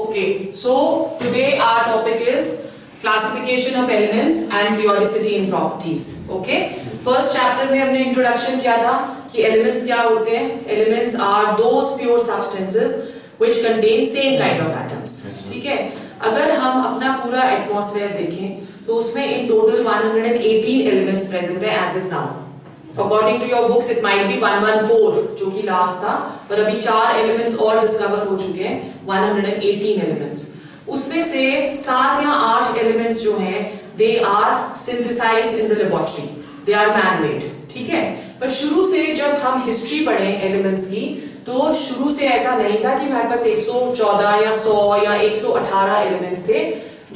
Okay, so today our topic is classification of elements and periodicity in properties. Okay, first chapter में हमने introduction किया था कि elements क्या होते हैं. Elements are those pure substances which contain same kind of atoms. ठीक है, अगर हम अपना पूरा atmosphere देखें तो उसमें in total 118 elements present है as of now. According to your books, it might be 114 जो कि last था, पर अभी 4 elements और discover हो चुके हैं, 118 elements. उसमें से 7 या 8 elements जो हैं, they are synthesized in the laboratory. They are man-made. ठीक है? पर शुरू से जब हम history पढ़े elements की, तो शुरू से ऐसा नहीं था कि हमारे पास 114 या 100 या 118 elements थे.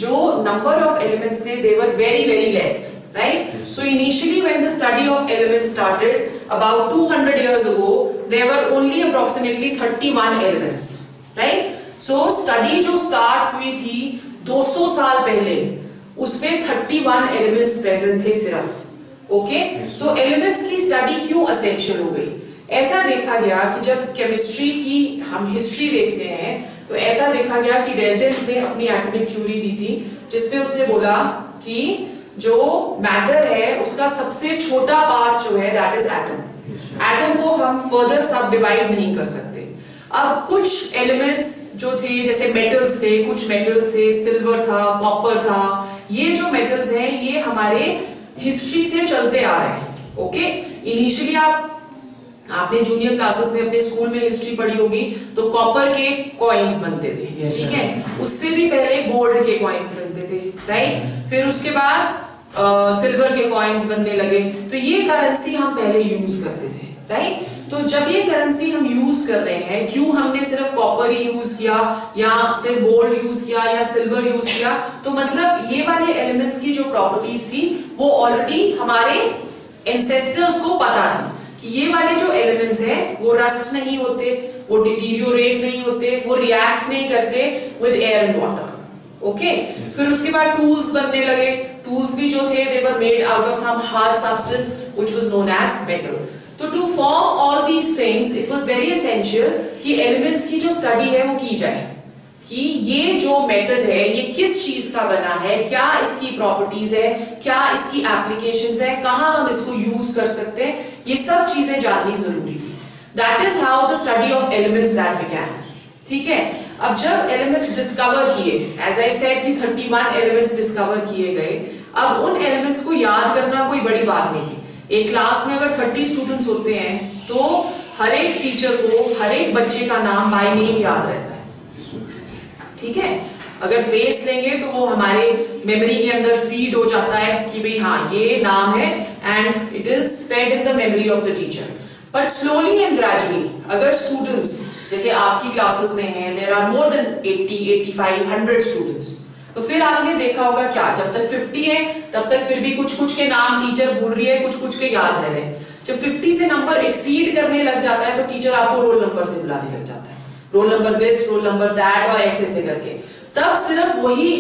जो number of elements थे, they were very very less. Right? So initially when the study of elements started about 200 years ago, there were only approximately 31 elements. Right? So study जो start हुई थी 200 साल पहले, उसमें 31 elements present थे सिर्फ. Okay? तो elements की study क्यों essential हो गई? ऐसा देखा गया कि जब chemistry की हम history देखते हैं, तो ऐसा देखा गया कि डेल्टन्स ने अपनी atomic theory दी थी, जिसमें उसने बोला कि जो मैटर है उसका सबसे छोटा पार्ट जो है दैट इज एटम. एटम को हम फर्दर सब डिवाइड नहीं कर सकते. अब कुछ एलिमेंट्स जो थे जैसे मेटल्स थे, कुछ मेटल्स थे, सिल्वर था, कॉपर था, ये जो मेटल्स हैं ये हमारे हिस्ट्री से चलते आ रहे हैं. ओके, इनिशियली आपने जूनियर क्लासेस में अपने स्कूल में हिस्ट्री पढ़ी होगी, तो कॉपर के कॉइन्स बनते थे. ठीक है, उससे भी पहले गोल्ड के कॉइन्स बनते थे. राइट, फिर उसके बाद सिल्वर के कॉइन्स बनने लगे. तो ये करेंसी हम पहले यूज करते थे. राइट, तो जब ये करेंसी हम यूज कर रहे हैं, क्यों हमने सिर्फ कॉपर ही यूज किया या सिर्फ गोल्ड यूज किया या सिल्वर यूज किया, तो मतलब ये वाले एलिमेंट्स की जो प्रॉपर्टीज थी वो ऑलरेडी हमारे एंसेस्टर्स को पता थी कि ये वाले जो एलिमेंट्स हैं वो रस्ट नहीं होते, वो डिटीरियोरेट नहीं होते, वो रिएक्ट नहीं करते with air and water. Okay, फिर उसके बाद टूल्स बनने लगे. टूल्स भी जो थे they were made out of some hard substance which was known as metal. तो to form all these things it was very essential कि elements की जो study है वो की जाए कि ये जो metal है ये किस चीज का बना है, क्या इसकी properties है, क्या इसकी applications है, कहाँ हम इसको use कर सकते हैं, ये सब चीजें जाननी जरूरी थी. That is how the study of elements that began. ठीक है, अब जब एलिमेंट्स डिस्कवर किए, एज आई सेड कि 31 एलिमेंट्स डिस्कवर किए गए, अब उन एलिमेंट्स को याद करना कोई बड़ी बात नहीं थी. एक क्लास में अगर 30 स्टूडेंट्स होते हैं तो हर एक टीचर को हर एक बच्चे का नाम बाय नेम याद रहता है. ठीक है, अगर फेस लेंगे तो वो हमारे मेमोरी के अंदर फीड हो जाता है कि भाई हाँ ये नाम है and it is fade in the memory of the teacher. But slowly and gradually अगर स्टूडेंट्स जैसे आपकी क्लासेस में हैं, there are more than 80, 85, 100 students, तो फिर आपने देखा होगा क्या जब तक 50 है तब तक फिर भी कुछ के नाम टीचर भूल रही है, कुछ के याद रह रहे हैं. जब 50 से नंबर एक्सीड करने लग जाता है तो टीचर आपको रोल नंबर से बुलाने लग जाता है, roll number this, roll number that, और ऐसे करके. तब सिर्फ वही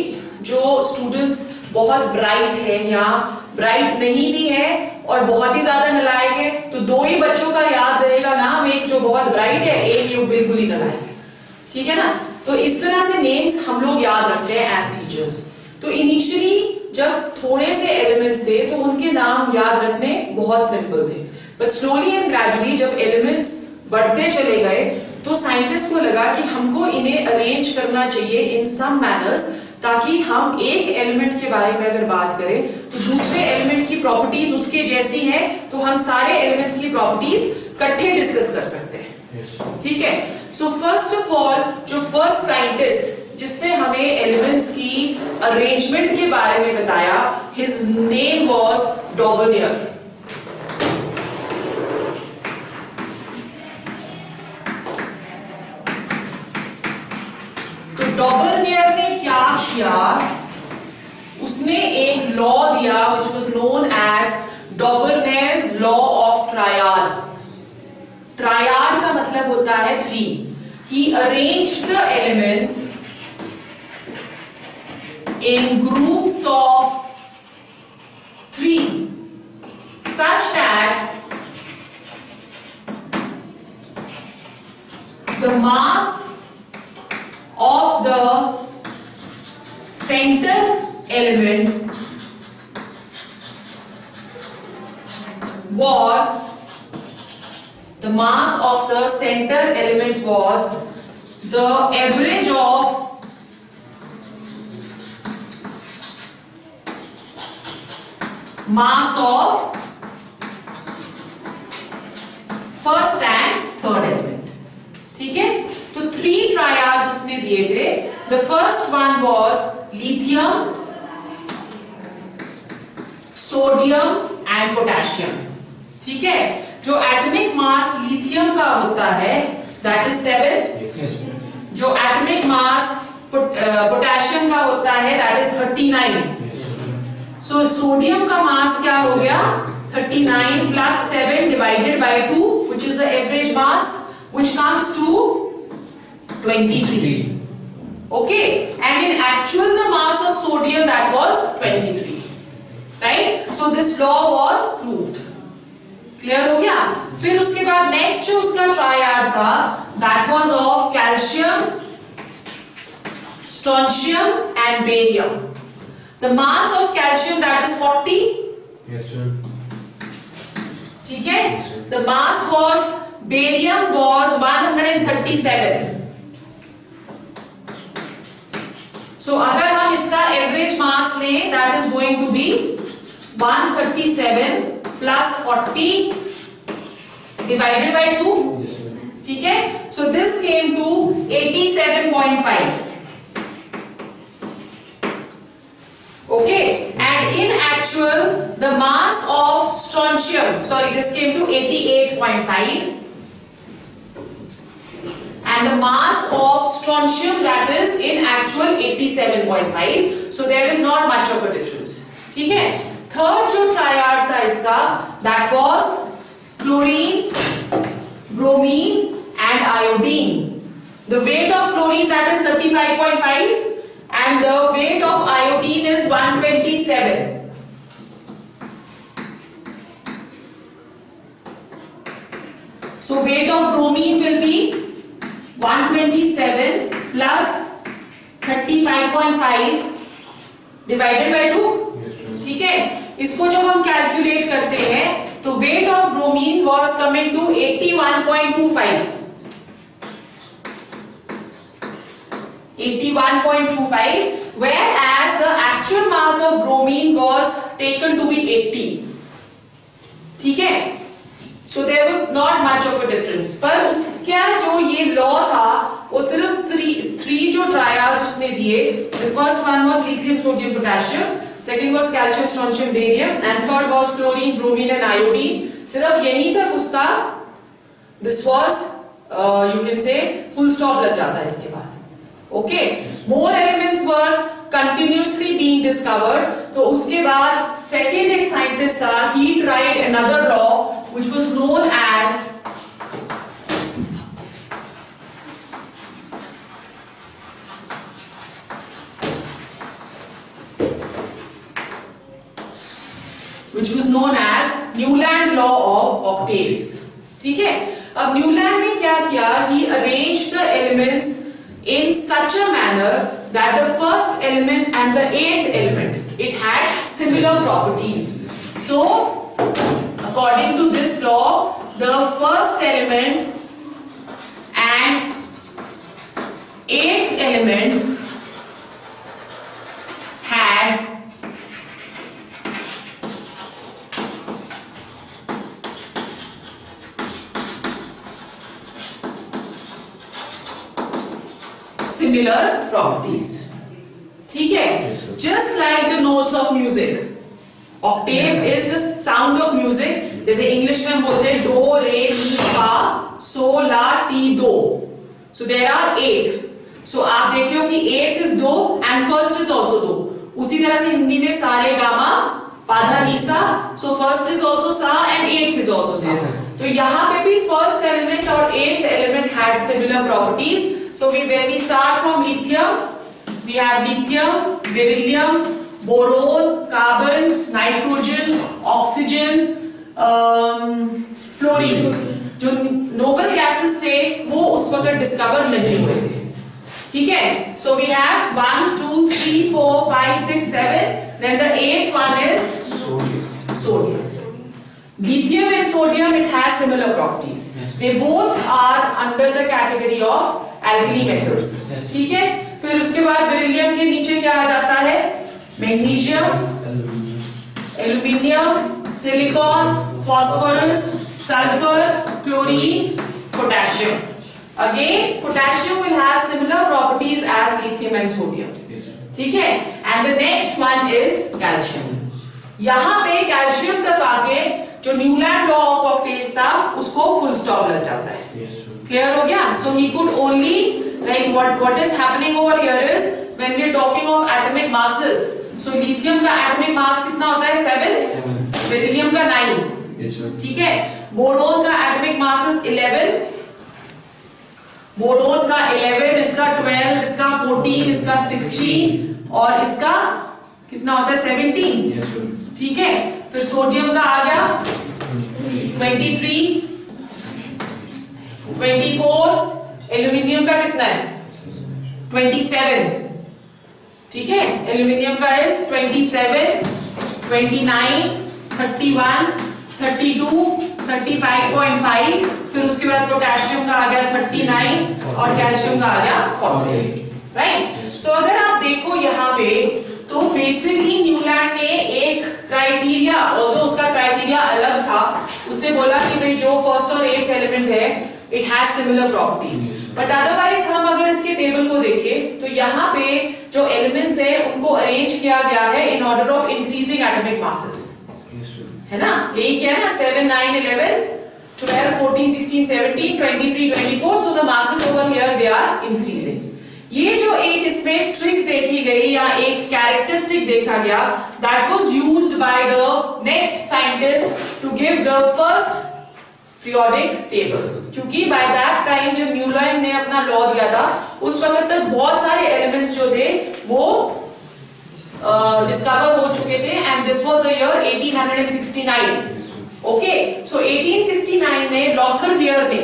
जो स्टूडेंट्स बहुत ब्राइट है या ब्राइट नहीं भी है और बहुत ही ज्यादा नालायक है, तो दो ही बच्चों का याद रहेगा नाम, एक जो बहुत ब्राइट है, एक जो बिल्कुल ही नालायक है. ठीक है ना, तो इस तरह से नेम्स हम लोग याद रखते हैं एज टीचर्स. तो इनिशियली जब थोड़े से एलिमेंट्स थे तो उनके नाम याद रखने बहुत सिंपल थे, बट स्लोली एंड ग्रेजुअली जब एलिमेंट्स बढ़ते चले गए तो साइंटिस्ट को लगा कि हमको इन्हें अरेंज करना चाहिए इन सम मैनर्स, ताकि हम एक एलिमेंट के बारे में अगर बात करें तो दूसरे एलिमेंट की प्रॉपर्टीज उसके जैसी हैं, तो हम सारे एलिमेंट्स की प्रॉपर्टीज इकट्ठे डिस्कस कर सकते हैं. ठीक है, सो फर्स्ट ऑफ ऑल जो फर्स्ट साइंटिस्ट जिसने हमें एलिमेंट्स की अरेंजमेंट के बारे में बताया, हिज नेम वाज डॉबर्नियर. डॉबर्नियर ने क्या किया, उसने एक लॉ दिया which was known as Doberner's law of triads. ट्रायाड का मतलब होता है 3. He arranged the elements in groups of 3 such that the mass of the center element was, the mass of the center element was the average of mass of first and third element. ठीक है, तो 3 triads उसने दिए थे. The first one was lithium, sodium and potassium. ठीक है, जो atomic mass lithium का होता है दैट इज 7. जो एटॉमिक मास पोटेशियम का होता है दैट इज 39. सो सोडियम का मास क्या हो गया? 39 plus 7 divided by 2, which is the average mass, which comes to 23. Okay, and in actual the mass of sodium that was 23. Right? So this law was proved. Clear हो गया? फिर उसके बाद next जो उसका triad था, that was of calcium, strontium and barium. The mass of calcium that is 40. Yes, sir. ठीक है, the mass was, barium was 137. So अगर हम इसका एवरेज मास लें that is going to be 137 plus 40 divided by 2. ठीक है, so this came to 87.5. Okay, and in actual the mass of strontium, sorry, this came to 88.5, and the mass of strontium that is in actual 87.5. So there is not much of a difference. ठीक है, third जो triad था इसका that was chlorine, bromine and iodine. The weight of chlorine that is 35.5. and the weight of iodine is 127. So weight of bromine will be 127 plus 35.5 divided by 2. ठीक है, इसको जब हम कैलकुलेट करते हैं तो weight of bromine was coming to 81.25. 81.25, whereas the actual mass of bromine was taken to be 80. ठीक है, so there was not much of a difference. पर उसका जो ये लॉ था वो सिर्फ three जो ट्रायड्स उसने दिए. The first one was lithium, sodium, potassium. Second was calcium, strontium, barium, and third was chlorine, bromine and iodine. सिर्फ यहीं तक उसका this was you can say full stop लग जाता है इसके बाद. Okay, more elements were continuously being discovered. तो उसके बाद second एक scientist था, he tried another law which was known as Newland law of octaves. ठीक है, अब न्यूलैंड ने क्या किया? He arranged the elements in such a manner that the first element and the eighth element, it had similar properties. So according to this law, the first element and eighth element had similar properties. ठीक है, just like the notes of music. Octave is the sound of music. जैसे English में हम बोलते हैं dough रे मी फा सो ला T दो. So there are 8. So आप देख रहे हो कि 8th is do and first is also do. उसी तरह से हिंदी में सारे गामा पाधा नीसा. So first is also sa and 8th is also sa. तो यहाँ पे भी first element और 8th element had similar properties. So when we start from lithium, we have lithium, beryllium, boron, carbon, nitrogen, oxygen, fluorine. जो noble gases थे वो उस वक्त डिस्कवर नहीं हुए थे. ठीक है, so we have 1 2 3 4 5 6 7, then the 8th one is sodium. Lithium and sodium, it has similar properties. They both are under the category of alkali metals. ठीक है, फिर उसके बाद बेरिलियम के नीचे क्या आ जाता है? Magnesium, aluminium, silicon, phosphorus, sulphur, chlorine, potassium. Again, potassium will have similar properties as lithium and sodium. ठीक है, and the next one is calcium. यहाँ पे कैल्शियम तक आके जो न्यूलैंड लॉ ऑफ ऑक्टेव्स था उसको फुल स्टॉप लग जाता है. क्लियर हो गया? So he could only, like what is happening over here is when we are talking of atomic masses. So lithium का atomic mass कितना होता है? 7. बेरिलियम का 9. ठीक है, बोरोन का atomic mass is 11. बोरोन का 11, इसका 12, इसका 14, इसका 16 और इसका कितना होता है? 17. ठीक है, फिर सोडियम का आ गया 23, 24, एल्यूमिनियम का कितना है? 27. ठीक है, एल्यूमिनियम का इज 27, 29, 31, 32, 35.5, फिर उसके बाद पोटेशियम का आ गया 39 और कैल्शियम का आ गया 40. राइट, सो अगर आप देखो यहाँ पे तो बेसिकली न्यूलैंड ने एक क्राइटेरिया, ऑल्दो उसका क्राइटेरिया अलग था, उससे बोला कि भाई जो फर्स्ट और एथ एलिमेंट है it has similar properties. But otherwise हम अगर इसके टेबल को देखें तो यहाँ पे जो एलिमेंट्स है उनको अरेंज किया गया है in order of increasing atomic masses. है ना, यही क्या है ना, 7 9 11 12 14 16 17 23 24. So the masses over here they are increasing. ये जो एक इसमें ट्रिक देखी गई या एक कैरेक्टरिस्टिक देखा गया, that was used by the next scientist to give the first periodic table. क्योंकि बाय दैट टाइम जब न्यूलैंड ने अपना लॉ दिया था उस वक्त तक बहुत सारे एलिमेंट्स जो थे वो डिस्कवर हो चुके थे, and this was the year 1869. Okay, so 1869 में लॉथरबियर ने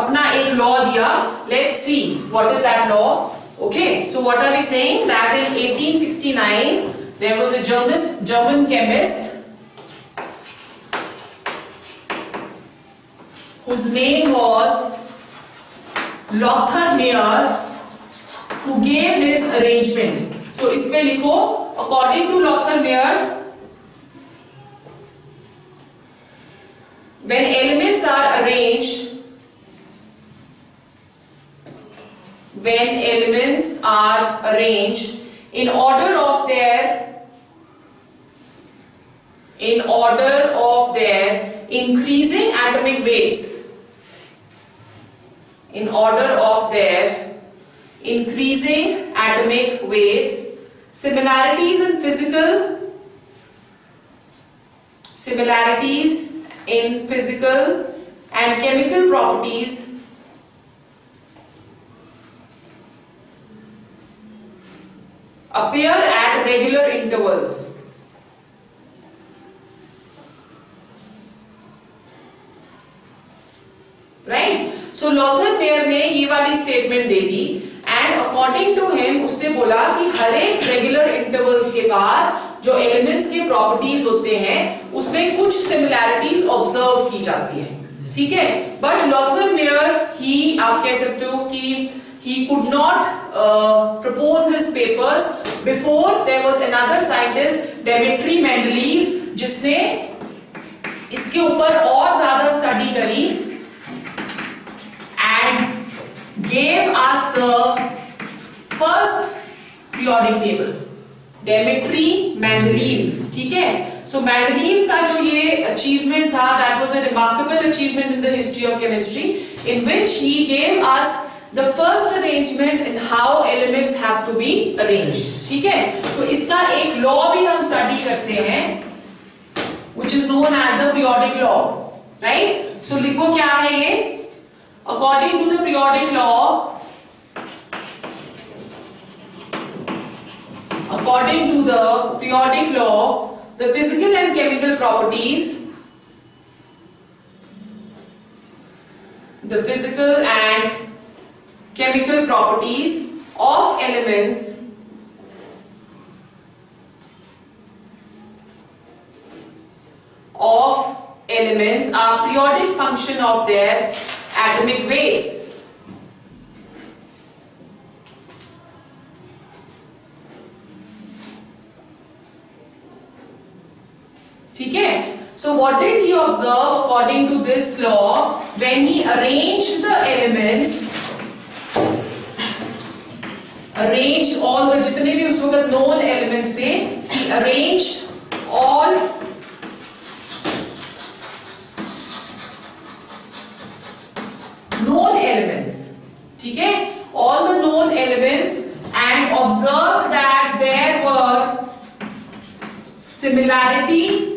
अपना एक लॉ दिया. Let's see what is that law. Okay, so what are we saying, that in 1869 there was a German chemist whose name was Lothar-Meyer, who gave his arrangement. So इसमें लिखो, according to Lothar-Meyer, when elements are arranged in order of their increasing atomic weights, in order of their increasing atomic weights, similarities in physical and chemical properties appear at regular intervals. Right? So Lothar-Meyer ने ये वाली statement दे दी, and according to him उसने बोला कि हर एक regular intervals के बाद जो एलिमेंट्स के प्रॉपर्टीज होते हैं उसमें कुछ सिमिलैरिटीज ऑब्जर्व की जाती है. ठीक है, बट Lothar-Meyer ही आप कह सकते हो कि he could not propose his papers before there was another scientist, Dmitri Mendeleev, जिसने इसके ऊपर और ज्यादा स्टडी करी and gave us the first periodic table. Dmitri Mendeleev. ठीक है, so Mendeleev का जो ये achievement था, that was a remarkable achievement in the history of chemistry, in which he gave us the first arrangement in how elements have to be arranged. ठीक है, तो इसका एक लॉ भी हम स्टडी करते हैं which is known as the periodic law. Right? So लिखो क्या है ये? According to the periodic law, the physical and chemical properties, the physical and chemical properties of elements are periodic function of their atomic weights. ठीक है? So what did he observe according to this law when he arranged the elements, arranged all the जितने भी उस वक्त known elements थे, he arranged all known elements, ठीक है? All the known elements and observed that there were similarity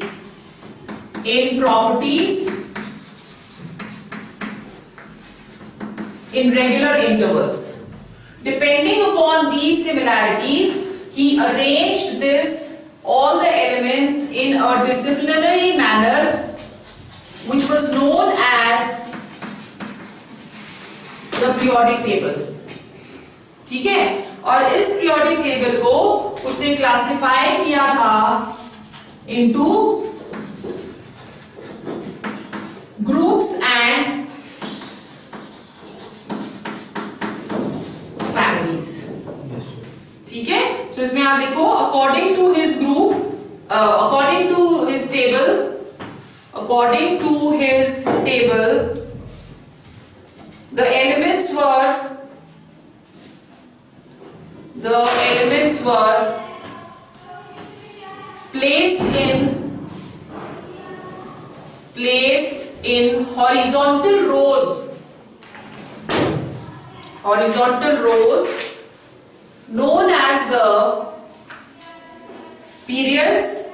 in properties in regular intervals. Depending upon these similarities, he arranged all the elements in a disciplinary manner, which was known as the periodic table. ठीक है? और इस periodic table को उसने classify किया था into groups and families. ठीक है? So इसमें आप देखो according to his group, according to his table, the elements were placed in horizontal rows known as the periods,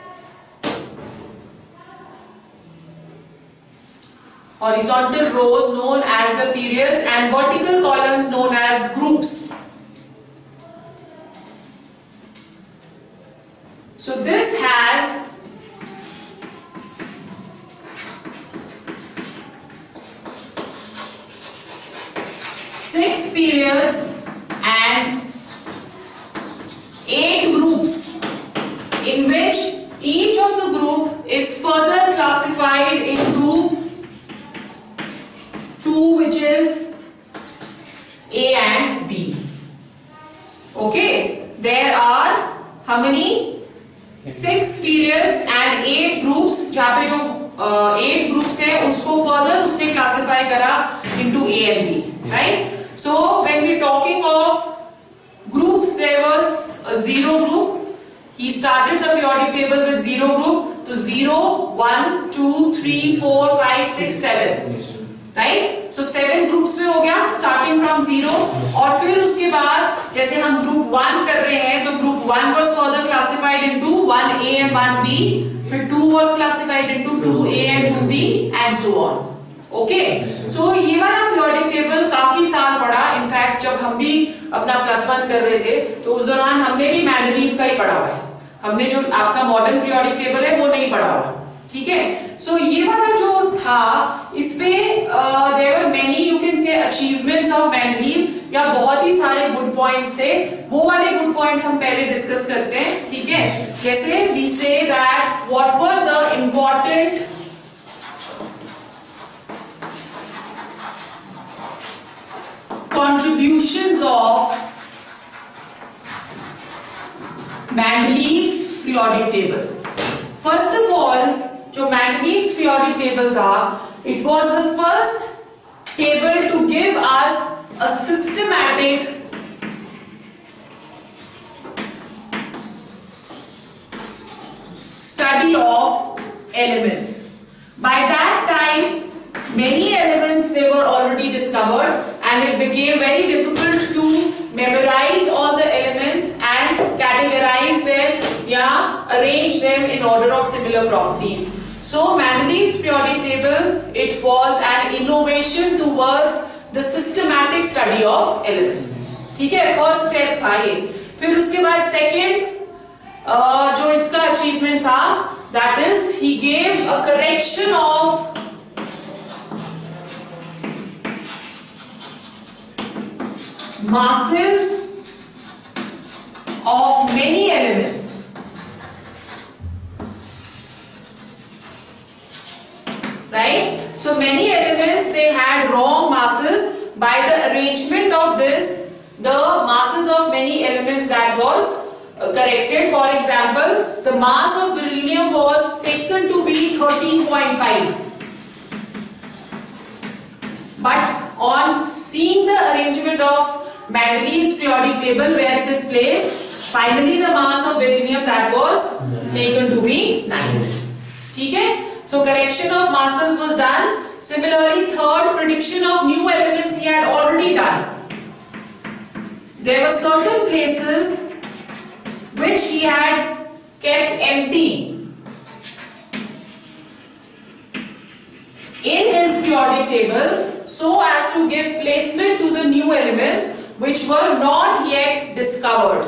and vertical columns known as groups. So this has 6 periods and 8 groups, in which each of the group is further classified into 2, which is A and B. Okay, there are how many? 6 periods and 8 groups, जहाँ पे जो 8 groups है उसको further उसने classify करा into A and B, right? So when we talking of groups, there was a 0 group. He started the periodic table with 0 group. तो 0, 1, 2, 3, 4, 5, 6, 7, right? So 7 groups में हो गया starting from 0. और फिर उसके बाद जैसे हम group 1 कर रहे हैं तो group 1 was further classified into 1A and 1B. फिर 2 was classified into 2A and 2B and so on. Okay? So ये वाला periodic table काफी साल पढ़ा. इनफैक्ट जब हम भी अपना +1 कर रहे थे तो उस दौरान हमने भी मेंडलीव का ही पढ़ा हुआ है. हमने जो आपका मॉडर्न periodic table है वो नहीं पढ़ा हुआ. ठीक है? So ये वाला जो था इसपे there were many you can say achievements of Mendeleev या बहुत ही सारे good points थे. वो वाले good points हम पहले discuss करते हैं. ठीक है? जैसे we say that what were the important contributions of Mendeleev's periodic table. First of all, जो Mendeleev's periodic table था, it was the first table to give us a systematic study of elements. By that time, many elements they were already discovered, and it became very difficult to memorize all the elements and categorize them, arrange them in order of similar properties. So Mendeleev's periodic table, it was an innovation towards the systematic study of elements. ठीक है? First step था ये. फिर उसके बाद second जो इसका achievement था, that is he gave a correction of masses of many elements. Right? So many elements, they had wrong masses. By the arrangement of this, the masses of many elements that was corrected. For example, the mass of beryllium was taken to be 13.5. But on seeing the arrangement of Mendeleev's periodic table where it is placed, finally the mass of beryllium that was taken to be 9. ठीक है? So correction of masses was done. Similarly, third, prediction of new elements he had already done. There were certain places which he had kept empty in his periodic table so as to give placement to the new elements which were not yet discovered.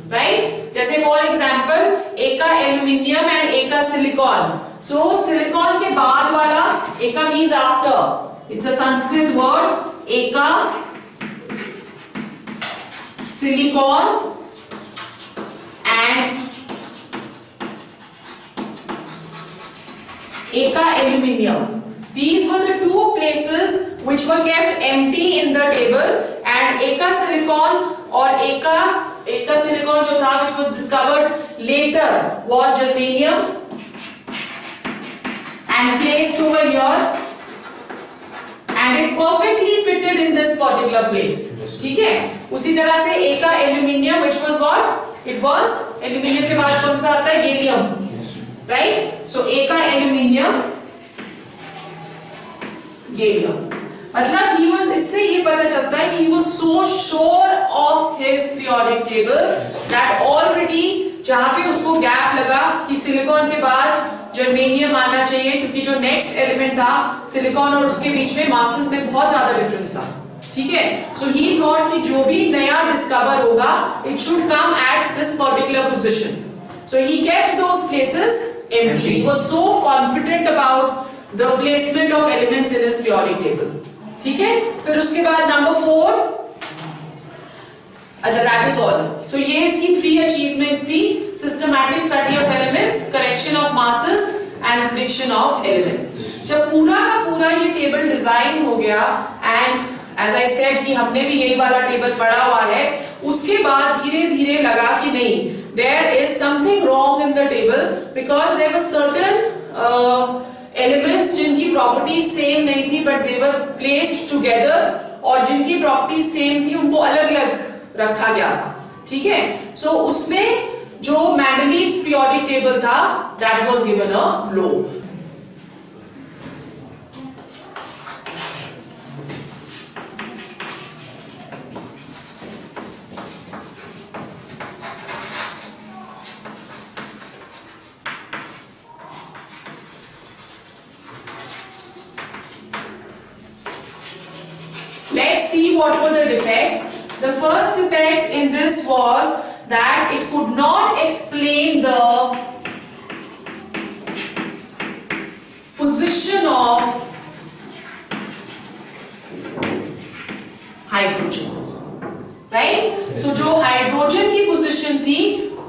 Right? जैसे for example, एका aluminium and एका silicon. So silicon के बाद वाला एका means after. It's a Sanskrit word. एका silicon and एका aluminium. These were the two places which were kept empty in the table, and एका silicon और एका silicon जो था which was discovered later was germanium and placed over here, and it perfectly fitted in this particular place. ठीक है? उसी तरह से एका aluminium which was what? It was aluminium के बाद कौन सा आता है? gallium. Right? So एका aluminium, gallium. मतलब he was, इससे ये पता चलता है कि he was so sure of his periodic table that already जहाँ पे उसको गैप लगा कि सिलिकॉन के बाद जर्मेनियम आना चाहिए, क्योंकि जो नेक्स्ट एलिमेंट था सिलिकॉन और उसके बीच में मासेस में बहुत ज्यादा डिफरेंस था. ठीक है? सो ही थॉट कि जो भी नया डिस्कवर होगा it should come at this particular position. So he kept those places empty. He was so confident about the placement of elements in his periodic table. ठीक है? फिर उसके बाद नंबर 4, अच्छा दैट इज ऑल. सो ये इसकी 3 achievements थी: systematic study of elements, correction of masses and prediction of elements. जब पूरा का पूरा ये टेबल डिजाइन हो गया, एंड एज आई सेड कि हमने भी यही वाला टेबल पढ़ा हुआ है, उसके बाद धीरे धीरे लगा कि नहीं, there is something wrong in the table because there were certain elements जिनकी प्रॉपर्टीज सेम नहीं थी but they were placed together, और जिनकी प्रॉपर्टीज सेम थी उनको अलग अलग रखा गया था. ठीक है? सो उसमें जो मेंडलीव्स पीरियोडिक टेबल था that was given a low. Let's see what were the defects. The first defect in this was that it could not explain the position of hydrogen. Right? So जो hydrogen की position थी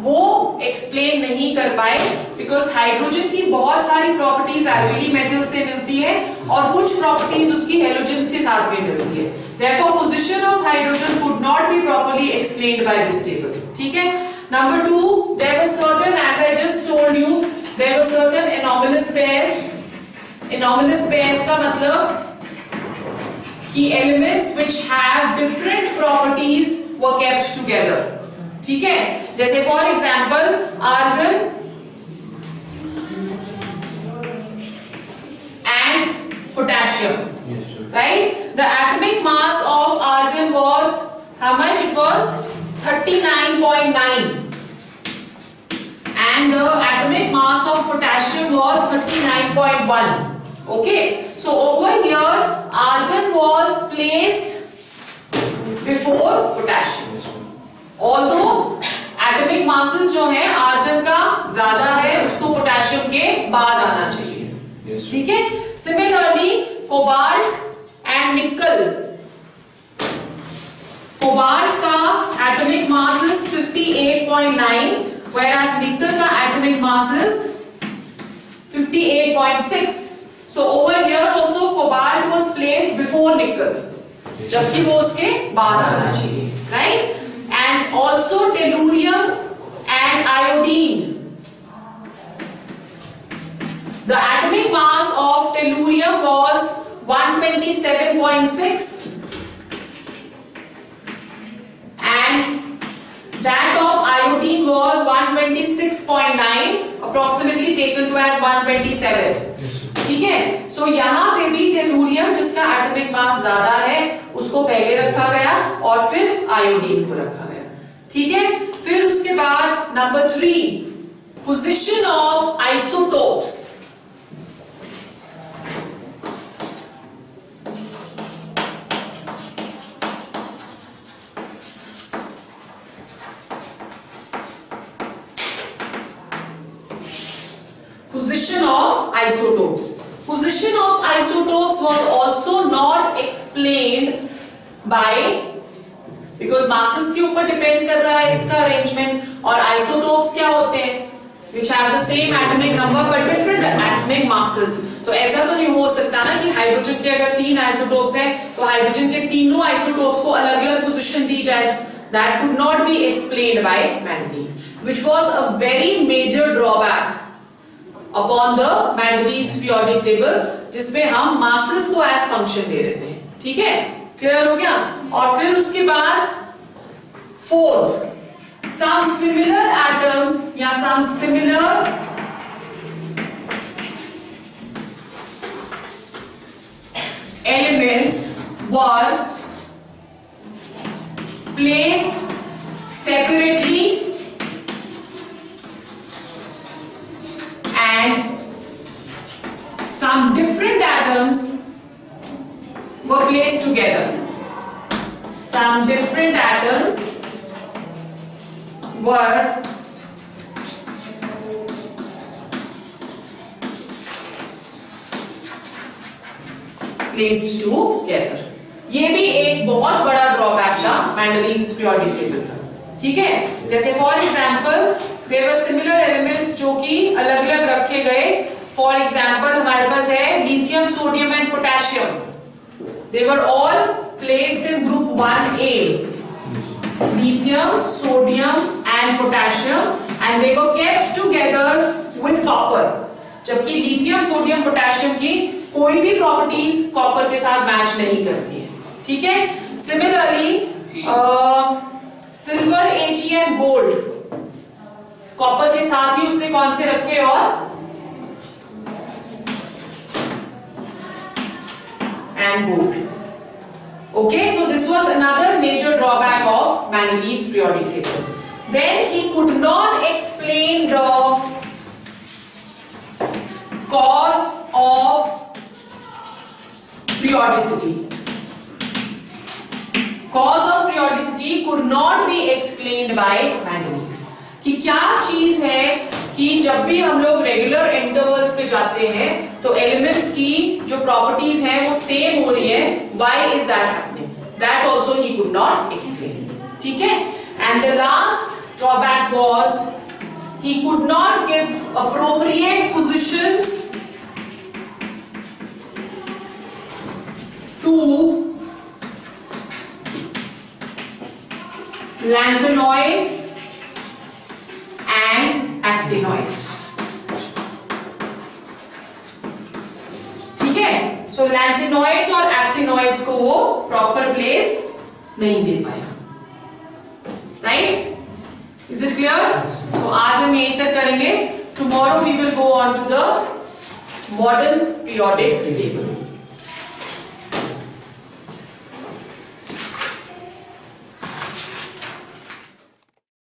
वो explain नहीं कर पाए, because hydrogen की बहुत सारी प्रॉपर्टीज एल्कली मेटल से मिलती है और कुछ प्रॉपर्टीज उसकी हेलोजन्स के साथ भी मिलती है. Therefore, position of hydrogen could not be properly explained by this table. ठीक है? Number 2, there were certain, as I just told you, there were certain anomalous pairs. Anomalous pairs का मतलब कि elements which have different properties were kept together. ठीक है? जैसे for example, argon and potassium. Right? The atomic mass of argon was how much? It was 39.9, and the atomic mass of potassium was 39.1. Okay? So over here argon was placed before potassium. Although atomic masses जो है argon का ज्यादा है, उसको potassium के बाद आना चाहिए. ठीक है? Similarly, cobalt and nickel. Cobalt का atomic mass is 58.9 58.9, whereas nickel का atomic mass is 58.6. So over here also cobalt was placed before nickel, जबकि वो उसके बाद आना चाहिए, right? And also tellurium and iodine. The atomic mass of tellurium was 127.6 and that of iodine was 126.9, approximately taken to as 127. ठीक है, सो यहाँ पे भी टेलुरियम जिसका एटॉमिक मास ज्यादा है उसको पहले रखा गया और फिर आयोडीन को रखा गया. ठीक है, फिर उसके बाद number 3, position of isotopes. Position of isotopes. Position of isotopes was also not explained by, because masses के ऊपर depend कर रहा है इसका arrangement, और isotopes क्या होते हैं? Which have the same atomic number but different atomic masses. तो ऐसा तो नहीं हो सकता ना कि हाइड्रोजन के अगर 3 isotopes हैं तो हाइड्रोजन के तीनों isotopes को अलग-अलग position दी जाए. That could not be explained by Mendeleev, which was a very major drawback upon the Mendeleev's periodic table, जिसमें हम masses को as function दे रहे थे. ठीक है, क्लियर हो गया. और फिर उसके बाद 4th, some similar atoms या some similar elements were placed separately and some different atoms were placed together. Some different atoms were placed together. ये भी एक बहुत बड़ा ड्रॉबैक था मेंडलीव्स पीरियोडिक टेबल का. ठीक है, जैसे for example there were similar elements जो कि अलग-अलग रखे गए. फॉर एग्जांपल हमारे पास है lithium, sodium and potassium. They were all placed in group 1A. Lithium, sodium and potassium, and they were kept together with copper. जबकि लिथियम, सोडियम, पोटेशियम की कोई भी प्रॉपर्टीज कॉपर के साथ मैच नहीं करती है. ठीक है, similarly silver, Ag and gold copper के साथ ही उसने कौन से रखे और and gold. Okay, so this was another major drawback of Mendeleev's periodic table. Then he could not explain the cause of periodicity. Cause of periodicity could not be explained by Mendeleev. कि क्या चीज है कि जब भी हम लोग regular intervals पे जाते हैं तो एलिमेंट्स की जो प्रॉपर्टीज हैं वो सेम हो रही है. Why is that happening? That also he could not explain. ठीक है, and the last drawback was he could not give appropriate positions to lanthanoids and actinoids. ठीक है, सो लैंथेनॉइड्स और एक्टिनॉइड्स को वो प्रॉपर प्लेस नहीं दे पाया. Right, is it clear? तो आज हम यहीं तक करेंगे. Tomorrow we will go on to the modern periodic table.